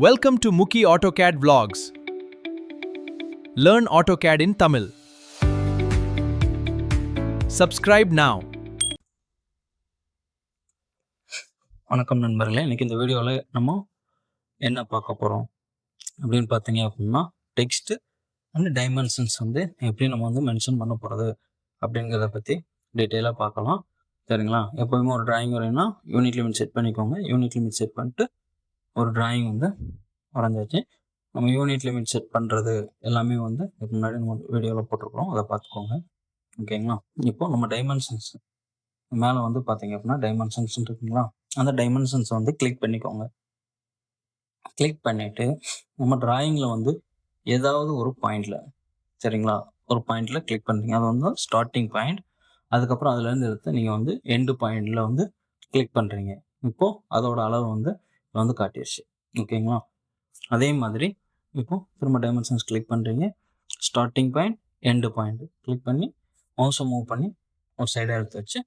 Welcome to Muki AutoCAD Vlogs. Learn AutoCAD in Tamil. Subscribe now. வணக்கம் நண்பர்களே, இன்றைக்கி இந்த வீடியோவில் நம்ம என்ன பார்க்க போகிறோம் அப்படின்னு பார்த்தீங்க அப்படின்னா, டெக்ஸ்ட்டு அண்ட் டைமென்ஷன்ஸ் எப்படி நம்ம மென்ஷன் பண்ண போகிறது அப்படிங்கிறத பற்றி டீட்டெயிலாக பார்க்கலாம். சரிங்களா? எப்போதுமே ஒரு டிராயிங் வரையினா யூனிட் லிமிட் செட் பண்ணிக்கோங்க. யூனிட் லிமிட் செட் பண்ணிட்டு ஒரு டிராயிங் வரைஞ்சாச்சு. நம்ம யூனிட் லிமிட் செட் பண்ணுறது எல்லாமே இதுக்கு முன்னாடி நம்ம வீடியோவில் போட்டிருக்கிறோம், அதை பார்த்துக்கோங்க. ஓகேங்களா? இப்போது நம்ம டைமென்ஷன்ஸ் மேலே பார்த்தீங்க அப்படின்னா டைமென்ஷன்ஸ் இருக்குங்களா, அந்த டைமென்ஷன்ஸ் கிளிக் பண்ணிக்கோங்க. கிளிக் பண்ணிவிட்டு நம்ம டிராயிங்கில் ஏதாவது ஒரு பாயிண்டில், சரிங்களா, ஒரு பாயிண்டில் கிளிக் பண்ணுறீங்க. அது ஸ்டார்டிங் பாயிண்ட். அதுக்கப்புறம் அதுலேருந்து எடுத்து நீங்கள் எண்டு பாயிண்டில் கிளிக் பண்ணுறீங்க. இப்போது அதோட அளவு காட்டிடுச்சு. ஓகேங்களா? அதே மாதிரி இப்போது திரும்ப டைமென்ஷன்ஸ் கிளிக் பண்ணுறீங்க. Starting point, end point click பண்ணி மவுஸை மூவ் பண்ணி ஒரு சைடாக எடுத்து வச்சு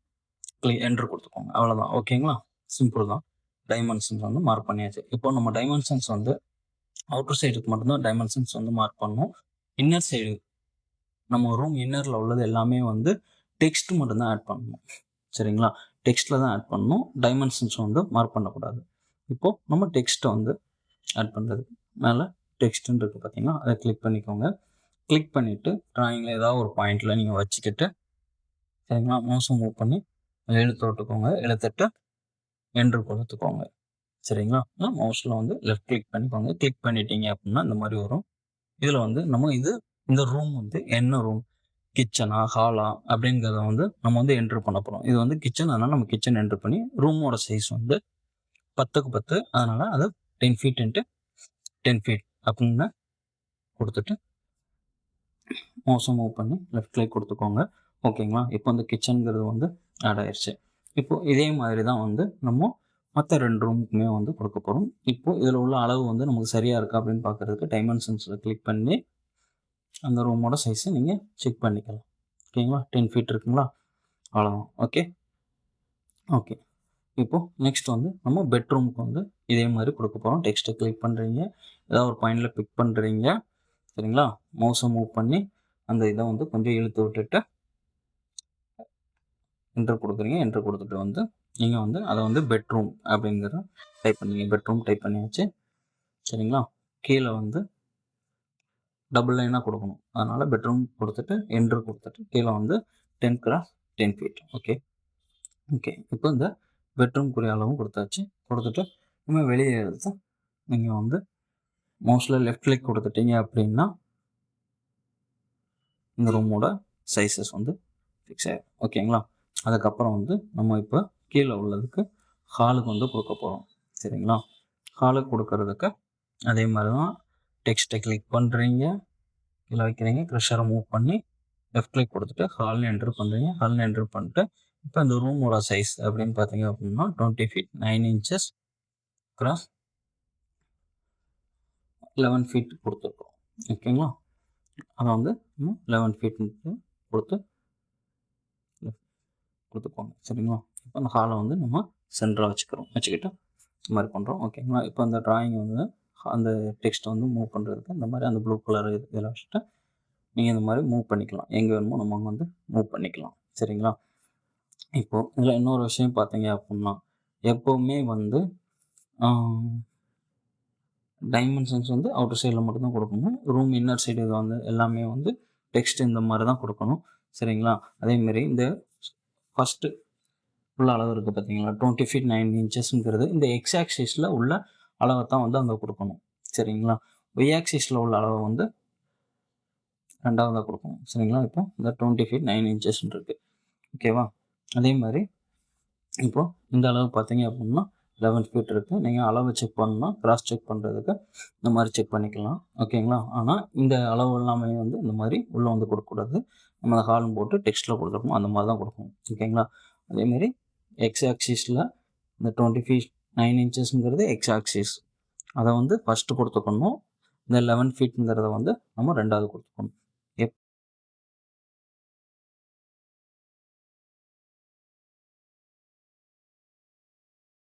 என்ட்ரு கொடுத்துக்கோங்க. அவ்வளோதான். ஓகேங்களா? சிம்பிள் தான். டைமென்ஷன்ஸ் மார்க் பண்ணியாச்சு. இப்போ நம்ம டைமென்ஷன்ஸ் அவுட்டர் சைடுக்கு மட்டும்தான் டைமென்ஷன்ஸ் மார்க் பண்ணணும். இன்னர் சைடு நம்ம ரூம் இன்னரில் உள்ளது எல்லாமே டெக்ஸ்ட் மட்டும்தான் ஆட் பண்ணணும். சரிங்களா? டெக்ஸ்ட்டில் தான் ஆட் பண்ணணும். டைமென்ஷன்ஸ் மார்க் பண்ணக்கூடாது. இப்போது நம்ம டெக்ஸ்ட்டை ஆட் பண்ணுறது மேலே டெக்ஸ்ட்டுன்னு இருக்குது பார்த்தீங்கன்னா, அதை கிளிக் பண்ணிக்கோங்க. கிளிக் பண்ணிவிட்டு ட்ராயிங்கில் ஏதாவது ஒரு பாயிண்டில் நீங்கள் வச்சுக்கிட்டு, சரிங்களா, மவுஸை மூவ் பண்ணி எழுத்து விட்டுக்கோங்க. எழுத்துட்டு என்ட்ரு கொடுத்துக்கோங்க. சரிங்களா? மவுஸில் லெஃப்ட் கிளிக் பண்ணிக்கோங்க. கிளிக் பண்ணிட்டீங்க அப்படின்னா இந்த மாதிரி வரும். இதில் நம்ம இந்த ரூம் என்ன ரூம், கிச்சனா ஹாலா அப்படிங்கிறத நம்ம என்ட்ரு பண்ண போகிறோம். இது கிச்சன், அதனால் நம்ம கிச்சன் என்ட்ரு பண்ணி ரூமோட சைஸ் 10க்கு 10, அதனால் அதை 10 feet into 10 feet அப்படின்னு கொடுத்துட்டு மவுஸை மூவ் பண்ணி லெஃப்ட் கிளிக் கொடுத்துக்கோங்க. ஓகேங்களா? இப்போ கிச்சனுங்கிறது ஆட் ஆயிடுச்சு. இப்போது இதே மாதிரி தான் நம்ம மற்ற 2 ரூமுக்குமே கொடுக்க போகிறோம். இப்போது இதில் உள்ள அளவு நமக்கு சரியாக இருக்கா அப்படின்னு பார்க்குறதுக்கு டைமென்ஷன்ஸில் கிளிக் பண்ணி அந்த ரூமோட சைஸை நீங்கள் செக் பண்ணிக்கலாம். ஓகேங்களா? 10 feet இருக்குங்களா? அவ்வளோதான். ஓகே. இப்போது நெக்ஸ்ட் நம்ம பெட்ரூமுக்கு இதே மாதிரி கொடுக்க போகிறோம். டெக்ஸ்ட்டை கிளிக் பண்ணுறீங்க. ஏதாவது ஒரு பாயிண்டில் பிக் பண்ணுறீங்க. சரிங்களா? மவுஸை மூவ் பண்ணி அந்த இதை கொஞ்சம் இழுத்து விட்டுட்டு என்ட்ரு கொடுக்குறீங்க. என்ட்ரு கொடுத்துட்டு நீங்கள் அதை பெட்ரூம் அப்படிங்கிறத டைப் பண்ணீங்க. பெட்ரூம் டைப் பண்ணியாச்சு. சரிங்களா? கீழே டபுள் லைனாக கொடுக்கணும். அதனால் பெட்ரூம் கொடுத்துட்டு என்ட்ரு கொடுத்துட்டு கீழே 10 x 10 feet. ஓகே. இப்போ இந்த பெட்ரூம்க்குரிய அளவும் கொடுத்தாச்சு. கொடுத்துட்டு நம்ம வெளியே எடுத்து நீங்கள் மவுஸில் லெஃப்ட் கிளிக் கொடுத்துட்டீங்க அப்படின்னா இந்த ரூமோட சைஸஸ் ஃபிக்ஸ் ஆகிடும். ஓகேங்களா? அதுக்கப்புறம் நம்ம இப்போ கீழே உள்ளதுக்கு ஹாலுக்கு கொடுக்க போகிறோம். சரிங்களா? ஹாலுக்கு கொடுக்கறதுக்கு அதே மாதிரி தான் டெக்ஸ்ட்டை கிளிக் பண்ணுறீங்க, கீழே வைக்கிறீங்க, க்ரஷரை மூவ் பண்ணி லெஃப்ட் கிளிக் கொடுத்துட்டு ஹால்னு என்ட்ரு பண்ணுறீங்க. ஹால்னு என்ட்ரு பண்ணிட்டு இப்போ இந்த ரூமோட சைஸ் அப்படின்னு பார்த்தீங்க அப்படின்னா 20 feet 9 inches × 11 feet கொடுத்துருக்கோம். ஓகேங்களா? அதை 11 feet கொடுத்துக்கோங்க. சரிங்களா? இப்போ அந்த ஹாலை நம்ம சென்டராக வச்சுக்கிட்டு இந்த மாதிரி பண்ணுறோம். ஓகேங்களா? இப்போ அந்த டிராயிங் அந்த டெக்ஸ்ட்டை மூவ் பண்ணுறதுக்கு இந்த மாதிரி அந்த ப்ளூ கலர் இதில் வச்சுட்டு நீங்கள் இந்த மாதிரி மூவ் பண்ணிக்கலாம். எங்கே வேணுமோ நம்ம மூவ் பண்ணிக்கலாம். சரிங்களா? இப்போது இதில் இன்னொரு விஷயம் பார்த்தீங்க அப்படின்னா, எப்போவுமே டைமென்ஷன்ஸ் அவுட்டர் சைடில் மட்டும்தான் கொடுக்கணும். ரூம் இன்னர் சைடு இது எல்லாமே டெக்ஸ்ட் இந்த மாதிரி தான் கொடுக்கணும். சரிங்களா? அதேமாரி இந்த ஃபஸ்ட்டு உள்ள அளவு இருக்குது பார்த்தீங்களா, 20 feet 9 inchesங்கிறது இந்த எக்ஸ் ஆக்சிஸில் உள்ள அளவை தான் அங்கே கொடுக்கணும். சரிங்களா? ஒய் ஆக்சிஸில் உள்ள அளவை ரெண்டாவதாக கொடுக்கணும். சரிங்களா? இப்போ இந்த 20 feet 9 inches இருக்குது. ஓகேவா? அதே மாதிரி இப்போது இந்த அளவு பார்த்தீங்க அப்படின்னா 11 feet இருக்குது. நீங்கள் அளவு செக் பண்ணணும்னா கிராஸ் செக் பண்ணுறதுக்கு இந்த மாதிரி செக் பண்ணிக்கலாம். ஓகேங்களா? ஆனால் இந்த அளவு எல்லாமே இந்த மாதிரி உள்ளே கொடுக்கக்கூடாது. நம்ம அந்த ஹாலும் போட்டு டெக்ஸ்ட்டில் கொடுத்துருக்கோம், அந்த மாதிரி தான் கொடுக்கணும். ஓகேங்களா? அதேமாரி எக்ஸ் ஆக்சிஸில் இந்த 20 feet 9 inchesங்கிறது எக்ஸ் ஆக்சிஸ், அதை ஃபஸ்ட்டு கொடுத்துக்கணும். இந்த 11 feetங்கிறத நம்ம ரெண்டாவது கொடுத்துக்கணும்.